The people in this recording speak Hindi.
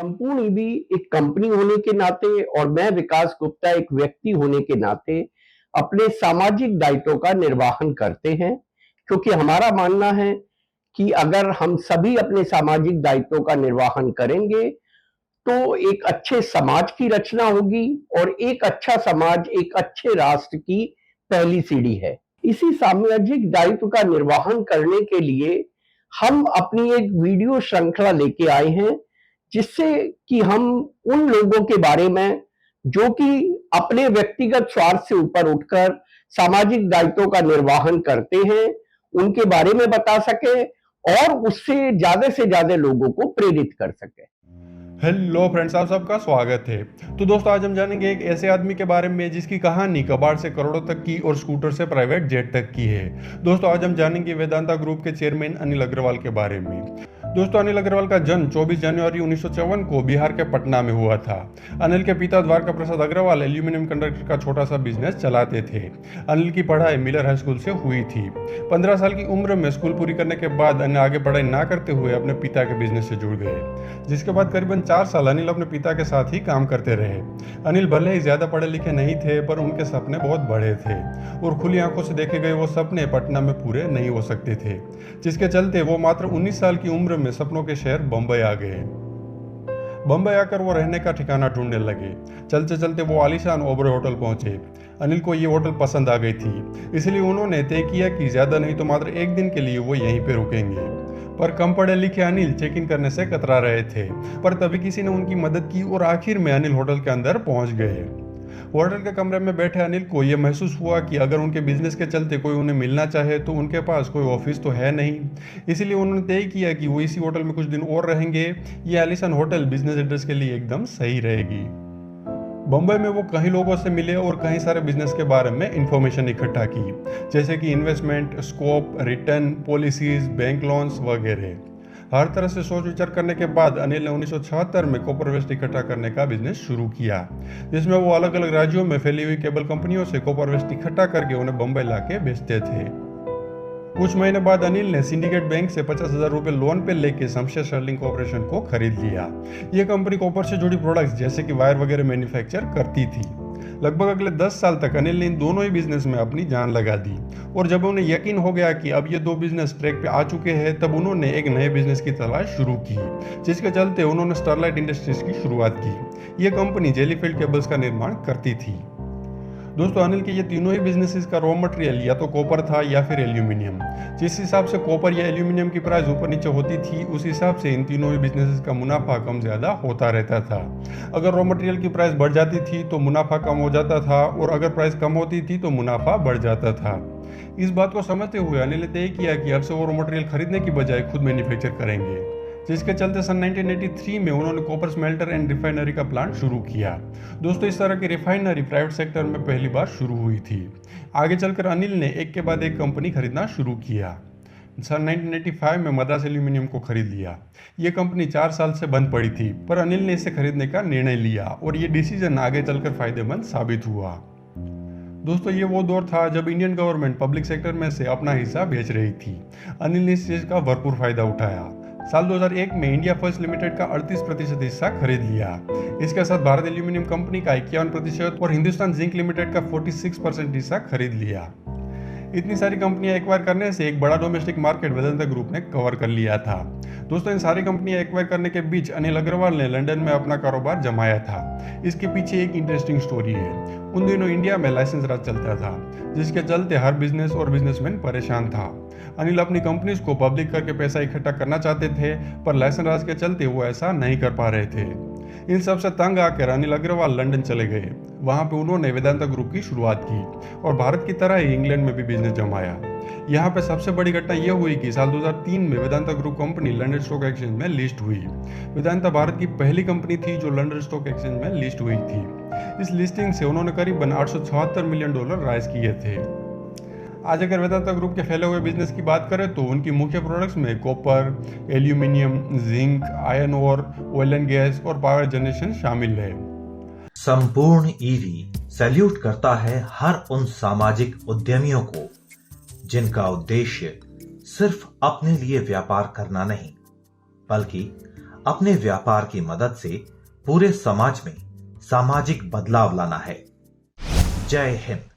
संपूर्ण ईवी एक कंपनी होने के नाते और मैं विकास गुप्ता एक व्यक्ति होने के नाते अपने सामाजिक दायित्वों का निर्वहन करते हैं, क्योंकि हमारा मानना है कि अगर हम सभी अपने सामाजिक दायित्वों का निर्वहन करेंगे तो एक अच्छे समाज की रचना होगी और एक अच्छा समाज एक अच्छे राष्ट्र की पहली सीढ़ी है। इसी सामाजिक दायित्व का निर्वहन करने के लिए हम अपनी एक वीडियो श्रृंखला लेके आए हैं, जिससे कि हम उन लोगों के बारे में जो कि अपने व्यक्तिगत स्वार्थ से ऊपर उठकर सामाजिक दायित्वों का निर्वहन करते हैं, उनके बारे में बता सके और उससे ज्यादा लोगों को प्रेरित कर सके। हेलो फ्रेंड्स, आप सबका स्वागत है। तो दोस्तों, आज हम जानेंगे एक ऐसे आदमी के बारे में जिसकी कहानी कबाड़ से करोड़ों तक की और स्कूटर से प्राइवेट जेट तक की है। दोस्तों, आज हम जानेंगे वेदांता ग्रुप के चेयरमैन अनिल अग्रवाल के बारे में। दोस्तों, अनिल अग्रवाल का जन्म 24 जनवरी 1954 को बिहार के पटना में हुआ था। अनिल के पिता द्वारका प्रसाद अग्रवाल एल्यूमिनियम कंडक्टर का छोटा सा बिजनेस चलाते थे। अनिल की पढ़ाई मिलर हाई स्कूल से हुई थी। 15 साल की उम्र में स्कूल पूरी करने के बाद अनिल आगे पढ़ाई ना करते हुए अपने पिता के बिजनेस से जुड़ गए, जिसके बाद करीबन 4 साल अनिल अपने पिता के साथ ही काम करते रहे। अनिल भले ही ज्यादा पढ़े लिखे नहीं थे, पर उनके सपने बहुत बड़े थे और खुली आंखों से देखे गए वो सपने पटना में पूरे नहीं हो सकते थे, जिसके चलते वो मात्र 19 साल की उम्र में सपनों के शहर बम्बई आ गए। बम्बई आकर वो रहने का ठिकाना ढूंढने लगे। चलते चलते वो आलीशान ओबरॉय होटल पहुंचे। अनिल को ये होटल पसंद आ गई थी, इसलिए उन्होंने तय किया कि ज्यादा नहीं तो मात्र एक दिन के लिए वो यहीं पे रुकेंगे। पर कम पढ़े लिखे अनिल चेक इन करने से कतरा रहे थे, पर तभी किसी ने उनकी मदद की और आखिर में अनिल होटल के अंदर पहुंच गए। होटल के कमरे में बैठे अनिल को यह महसूस हुआ कि अगर उनके बिजनेस के चलते कोई उन्हें मिलना चाहे तो उनके पास कोई ऑफिस तो है नहीं। इसलिए उन्होंने तय किया कि वो इसी होटल में कुछ दिन और रहेंगे। ये आलीशान होटल बिजनेस एड्रेस के लिए एकदम सही रहेगी। बम्बई में वो कई लोगों से मिले और कई सारे बिजनेस के बारे में इंफॉर्मेशन इकट्ठा की, जैसे कि investment, scope, return policies, bank loans वगैरह। हर तरह से सोच विचार करने के बाद अनिल ने 1976 में कॉपर वेस्ट इकट्ठा करने का बिजनेस शुरू किया, जिसमें वो अलग अलग राज्यों में फैली हुई केबल कंपनियों से कॉपर वेस्ट इकट्ठा करके उन्हें बम्बई लाके बेचते थे। कुछ महीने बाद अनिल ने सिंडिकेट बैंक से 50,000 रुपए लोन पे लेके शमशेर शर्लिंग कॉर्पोरेशन को खरीद लिया। ये कंपनी कॉपर से जुड़ी प्रोडक्ट्स जैसे कि वायर वगैरह मैन्युफैक्चर करती थी। लगभग अगले 10 साल तक अनिल ने इन दोनों ही बिजनेस में अपनी जान लगा दी, और जब उन्हें यकीन हो गया कि अब ये दो बिजनेस ट्रैक पे आ चुके हैं, तब उन्होंने एक नए बिजनेस की तलाश शुरू की, जिसके चलते उन्होंने स्टरलाइट इंडस्ट्रीज की शुरुआत की। ये कंपनी जेलीफील्ड केबल्स का निर्माण करती थी। दोस्तों, अनिल के ये तीनों ही बिजनेसेस का रॉ मटेरियल या तो कॉपर था या फिर एल्यूमिनियम। जिस हिसाब से कॉपर या एल्यूमिनियम की प्राइस ऊपर नीचे होती थी, उस हिसाब से इन तीनों ही बिजनेसेस का मुनाफा कम ज्यादा होता रहता था। अगर रॉ मटेरियल की प्राइस बढ़ जाती थी तो मुनाफा कम हो जाता था, और अगर प्राइस कम होती थी तो मुनाफा बढ़ जाता था। इस बात को समझते हुए अनिल ने तय किया कि अब से वो रॉ मटेरियल खरीदने की बजाय खुद मैन्युफैक्चर करेंगे, जिसके चलते सन 1983 में उन्होंने कॉपर स्मेल्टर एंड रिफाइनरी का प्लांट शुरू किया। दोस्तों, इस तरह की रिफाइनरी प्राइवेट सेक्टर में पहली बार शुरू हुई थी। आगे चलकर अनिल ने एक के बाद एक कंपनी खरीदना शुरू किया। सन 1985 में मद्रास एल्यूमिनियम को खरीद लिया। ये कंपनी 4 साल से बंद पड़ी थी, पर अनिल ने इसे खरीदने का निर्णय लिया और ये डिसीजन आगे चलकर फायदेमंद साबित हुआ। दोस्तों, ये वो दौर था जब इंडियन गवर्नमेंट पब्लिक सेक्टर में से अपना हिस्सा बेच रही थी। अनिल ने इस चीज का भरपूर फायदा उठाया। साल 2001 में इंडिया फर्स्ट लिमिटेड का 38% हिस्सा खरीद लिया। इसके साथ भारत एल्यूमिनियम कंपनी का 51% और हिंदुस्तान जिंक लिमिटेड का 46% हिस्सा खरीद लिया। इतनी सारी कंपनियां एक्वायर करने से एक बड़ा डोमेस्टिक मार्केट वेदांता ग्रुप ने कवर कर लिया था। दोस्तों, इन सारी कंपनियां एक्वायर करने के बीच अनिल अग्रवाल ने लंदन में अपना कारोबार जमाया था। इसके पीछे एक इंटरेस्टिंग स्टोरी है। उन दिनों इंडिया में लाइसेंस राज चलता था, जिसके चलते हर बिजनेस और बिजनेसमैन परेशान था। अनिल अपनी कंपनीज को पब्लिक करके पैसा इकट्ठा करना चाहते थे, पर लाइसेंस राज के चलते वो ऐसा नहीं कर पा रहे थे। इन सब से तंग आकर अनिल अग्रवाल लंदन चले गए। वहां पे उन्होंने वेदांता ग्रुप की शुरुआत की और भारत की तरह ही इंग्लैंड में भी बिजनेस जमाया। यहाँ पे सबसे बड़ी घटना यह हुई कि साल 2003 में Vedanta group company London stock exchange में लिस्ट हुई। वेदांता भारत की पहली कंपनी थी जो लंदन स्टॉक एक्सचेंज में लिस्ट हुई थी। इस लिस्टिंग से उन्होंने करीबन $876 मिलियन राइज किए थे। आज अगर वेदांता ग्रुप के फैले हुए बिजनेस की बात करें तो उनकी मुख्य प्रोडक्ट्स में copper, aluminium, zinc, iron ore, oil and gas और पावर जनरेशन शामिल है। संपूर्ण ईवी सैल्यूट करता है हर उन सामाजिक उद्यमियों को जिनका उद्देश्य सिर्फ अपने लिए व्यापार करना नहीं, बल्कि अपने व्यापार की मदद से पूरे समाज में सामाजिक बदलाव लाना है। जय हिंद।